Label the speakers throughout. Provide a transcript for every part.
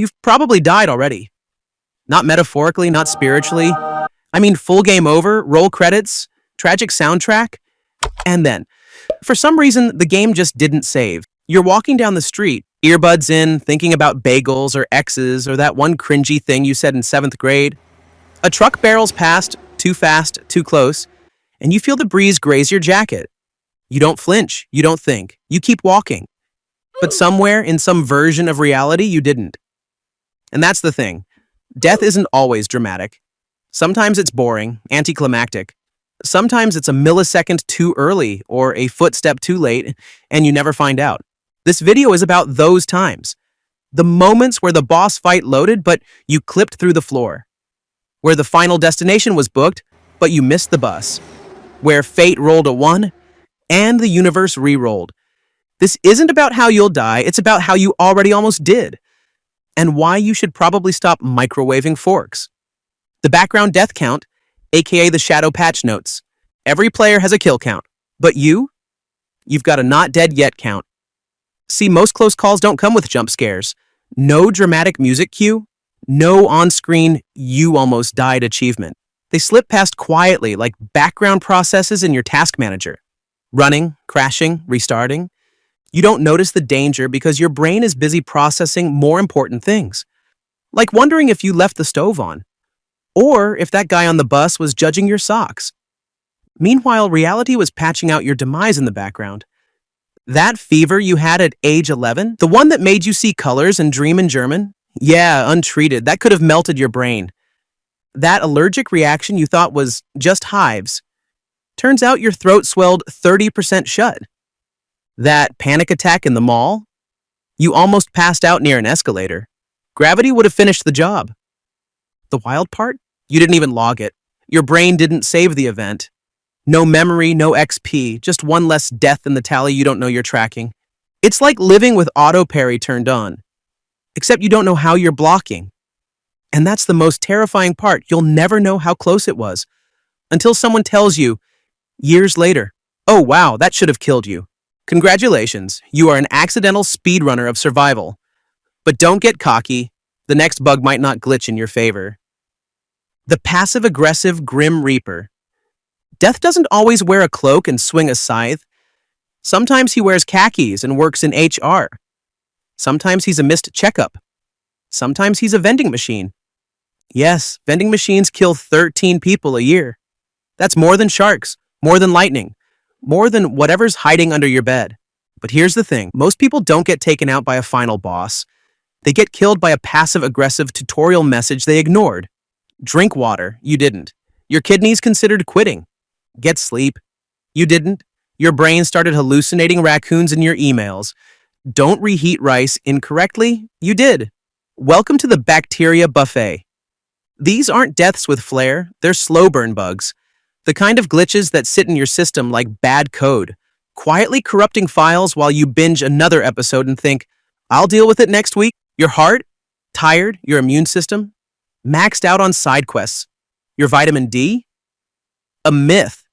Speaker 1: You've probably died already. Not metaphorically, not spiritually. I mean, full game over, roll credits, tragic soundtrack, and then, for some reason, the game just didn't save. You're walking down the street, earbuds in, thinking about bagels or exes or that one cringy thing you said in 7th grade. A truck barrels past, too fast, too close, and you feel the breeze graze your jacket. You don't flinch, you don't think, you keep walking. But somewhere, in some version of reality, you didn't. And that's the thing. Death isn't always dramatic. Sometimes it's boring, anticlimactic. Sometimes it's a millisecond too early or a footstep too late, and you never find out. This video is about those times. The moments where the boss fight loaded, but you clipped through the floor. Where the final destination was booked, but you missed the bus. Where fate rolled a 1, and the universe re-rolled. This isn't about how you'll die, it's about how you already almost did. And why you should probably stop microwaving forks. The background death count, aka the shadow patch notes. Every player has a kill count, but you've got a not dead yet count. See, most close calls don't come with jump scares. No dramatic music cue, no on-screen you almost died achievement. They slip past quietly like background processes in your task manager. Running, crashing, restarting. You don't notice the danger because your brain is busy processing more important things. Like wondering if you left the stove on. Or if that guy on the bus was judging your socks. Meanwhile, reality was patching out your demise in the background. That fever you had at age 11, the one that made you see colors and dream in German? Yeah, untreated, that could have melted your brain. That allergic reaction you thought was just hives. Turns out your throat swelled 30% shut. That panic attack in the mall? You almost passed out near an escalator. Gravity would have finished the job. The wild part? You didn't even log it. Your brain didn't save the event. No memory, no XP, just one less death in the tally you don't know you're tracking. It's like living with auto parry turned on. Except you don't know how you're blocking. And that's the most terrifying part. You'll never know how close it was. Until someone tells you, years later, oh wow, that should have killed you. Congratulations, you are an accidental speedrunner of survival. But don't get cocky. The next bug might not glitch in your favor. The passive-aggressive Grim Reaper. Death doesn't always wear a cloak and swing a scythe. Sometimes he wears khakis and works in HR. Sometimes he's a missed checkup. Sometimes he's a vending machine. Yes, vending machines kill 13 people a year. That's more than sharks, more than lightning, more than whatever's hiding under your bed. But here's the thing, most people don't get taken out by a final boss. They get killed by a passive-aggressive tutorial message they ignored. Drink water, you didn't. Your kidneys considered quitting. Get sleep. You didn't. Your brain started hallucinating raccoons in your emails. Don't reheat rice incorrectly. You did. Welcome to the bacteria buffet. These aren't deaths with flair, they're slow burn bugs. The kind of glitches that sit in your system like bad code, quietly corrupting files while you binge another episode and think, I'll deal with it next week. Your heart? Tired? Your immune system? Maxed out on side quests. Your vitamin D? A myth.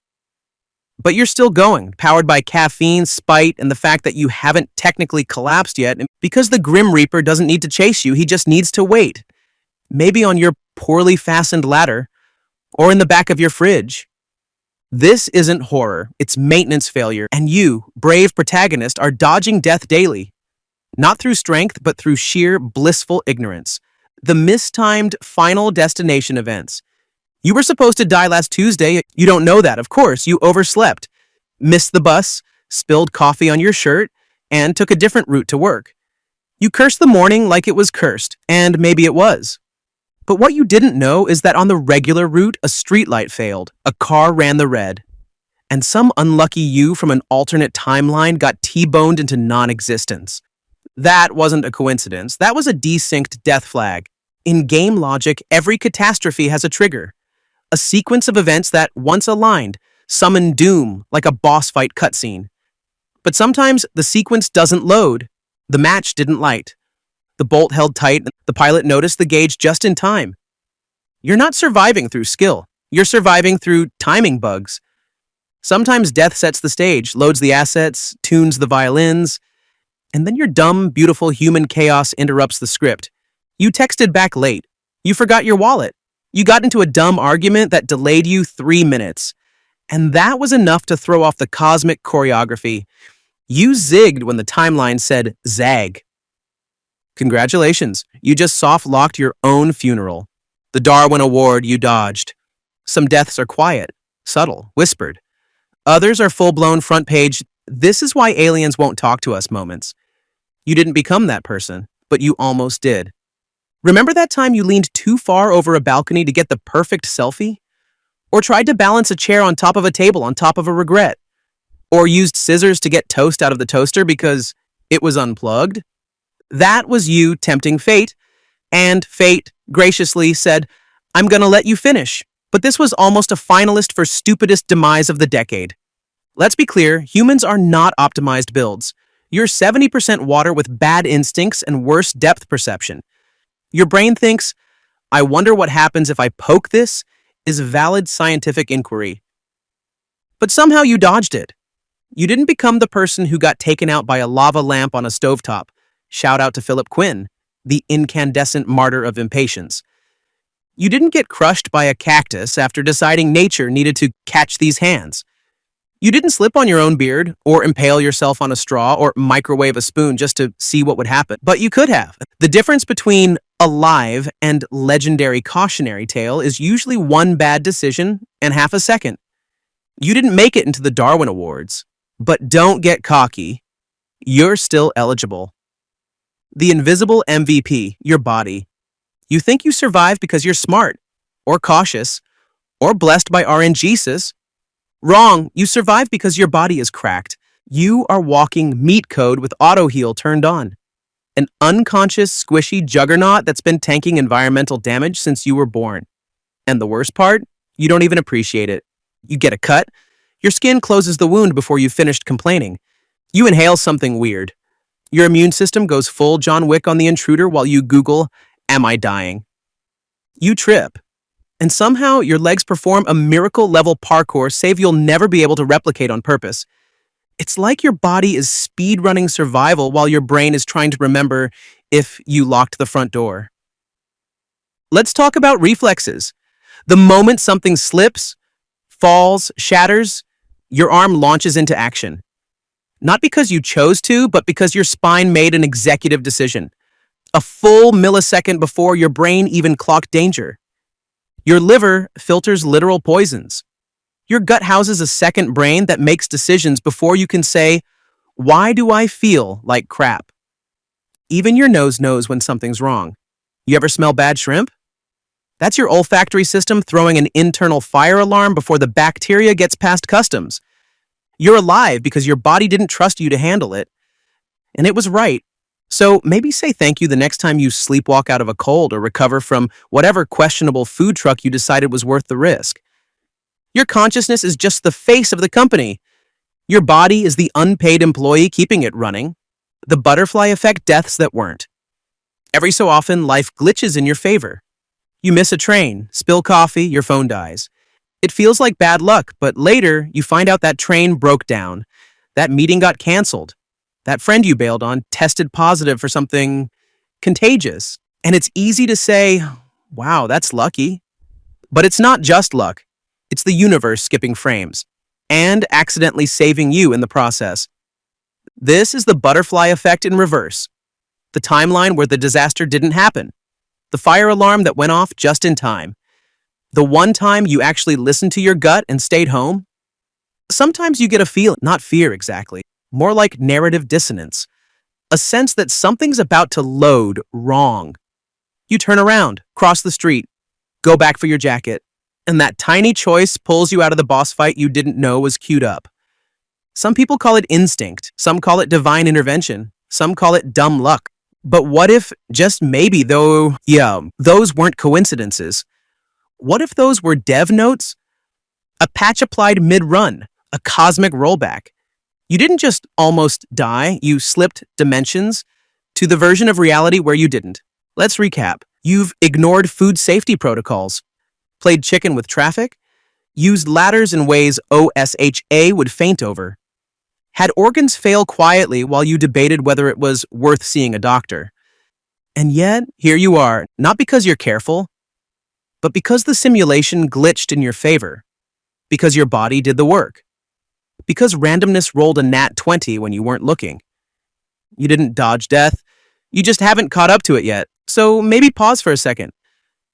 Speaker 1: But you're still going, powered by caffeine, spite, and the fact that you haven't technically collapsed yet, because the Grim Reaper doesn't need to chase you, he just needs to wait. Maybe on your poorly fastened ladder, or in the back of your fridge. This isn't horror, it's maintenance failure, and you, brave protagonist, are dodging death daily. Not through strength, but through sheer blissful ignorance. The mistimed final destination events. You were supposed to die last Tuesday. You don't know that, of course. You overslept, missed the bus, spilled coffee on your shirt, and took a different route to work. You cursed the morning like it was cursed, and maybe it was. But what you didn't know is that on the regular route, a streetlight failed, a car ran the red, and some unlucky you from an alternate timeline got T-boned into non-existence. That wasn't a coincidence. That was a desynced death flag. In game logic, every catastrophe has a trigger. A sequence of events that, once aligned, summon doom like a boss fight cutscene. But sometimes the sequence doesn't load. The match didn't light. The bolt held tight, and the pilot noticed the gauge just in time. You're not surviving through skill. You're surviving through timing bugs. Sometimes death sets the stage, loads the assets, tunes the violins, and then your dumb, beautiful human chaos interrupts the script. You texted back late. You forgot your wallet. You got into a dumb argument that delayed you 3 minutes. And that was enough to throw off the cosmic choreography. You zigged when the timeline said zag. Congratulations, you just soft-locked your own funeral. The Darwin Award you dodged. Some deaths are quiet, subtle, whispered. Others are full-blown front page, "This is why aliens won't talk to us" moments. You didn't become that person, but you almost did. Remember that time you leaned too far over a balcony to get the perfect selfie? Or tried to balance a chair on top of a table on top of a regret? Or used scissors to get toast out of the toaster because it was unplugged? That was you tempting fate, and fate graciously said, "I'm gonna let you finish." But this was almost a finalist for stupidest demise of the decade. Let's be clear, humans are not optimized builds. You're 70% water with bad instincts and worse depth perception. Your brain thinks, "I wonder what happens if I poke this," is valid scientific inquiry. But somehow you dodged it. You didn't become the person who got taken out by a lava lamp on a stovetop. Shout out to Philip Quinn, the incandescent martyr of impatience. You didn't get crushed by a cactus after deciding nature needed to catch these hands. You didn't slip on your own beard, or impale yourself on a straw, or microwave a spoon just to see what would happen. But you could have. The difference between alive and legendary cautionary tale is usually one bad decision and half a second. You didn't make it into the Darwin Awards, but don't get cocky. You're still eligible. The invisible MVP, your body. You think you survive because you're smart, or cautious, or blessed by RNGesus. Wrong, you survive because your body is cracked. You are walking meat code with auto heal turned on. An unconscious, squishy juggernaut that's been tanking environmental damage since you were born. And the worst part? You don't even appreciate it. You get a cut. Your skin closes the wound before you've finished complaining. You inhale something weird. Your immune system goes full John Wick on the intruder while you Google, "Am I dying?" You trip. And somehow your legs perform a miracle-level parkour save you'll never be able to replicate on purpose. It's like your body is speed-running survival while your brain is trying to remember if you locked the front door. Let's talk about reflexes. The moment something slips, falls, shatters, your arm launches into action. Not because you chose to, but because your spine made an executive decision. A full millisecond before your brain even clocked danger. Your liver filters literal poisons. Your gut houses a second brain that makes decisions before you can say, "Why do I feel like crap?" Even your nose knows when something's wrong. You ever smell bad shrimp? That's your olfactory system throwing an internal fire alarm before the bacteria gets past customs. You're alive because your body didn't trust you to handle it. And it was right. So maybe say thank you the next time you sleepwalk out of a cold or recover from whatever questionable food truck you decided was worth the risk. Your consciousness is just the face of the company. Your body is the unpaid employee keeping it running. The butterfly effect deaths that weren't. Every so often, life glitches in your favor. You miss a train, spill coffee, your phone dies. It feels like bad luck, but later you find out that train broke down. That meeting got canceled. That friend you bailed on tested positive for something contagious. And it's easy to say, "Wow, that's lucky." But it's not just luck. It's the universe skipping frames and accidentally saving you in the process. This is the butterfly effect in reverse. The timeline where the disaster didn't happen. The fire alarm that went off just in time. The one time you actually listened to your gut and stayed home. Sometimes you get a feeling, not fear exactly, more like narrative dissonance. A sense that something's about to load wrong. You turn around, cross the street, go back for your jacket, and that tiny choice pulls you out of the boss fight you didn't know was queued up. Some people call it instinct, some call it divine intervention, some call it dumb luck. But what if, just maybe though, those weren't coincidences? What if those were dev notes? A patch applied mid-run, a cosmic rollback. You didn't just almost die, you slipped dimensions to the version of reality where you didn't. Let's recap. You've ignored food safety protocols, played chicken with traffic, used ladders in ways OSHA would faint over, had organs fail quietly while you debated whether it was worth seeing a doctor. And yet, here you are, not because you're careful, but because the simulation glitched in your favor, because your body did the work, because randomness rolled a nat 20 when you weren't looking. You didn't dodge death, you just haven't caught up to it yet, so maybe pause for a second.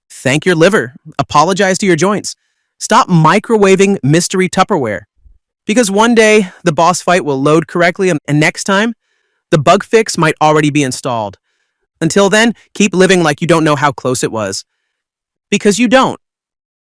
Speaker 1: Thank your liver, apologize to your joints, stop microwaving mystery Tupperware. Because one day, the boss fight will load correctly, and next time, the bug fix might already be installed. Until then, keep living like you don't know how close it was. Because you don't.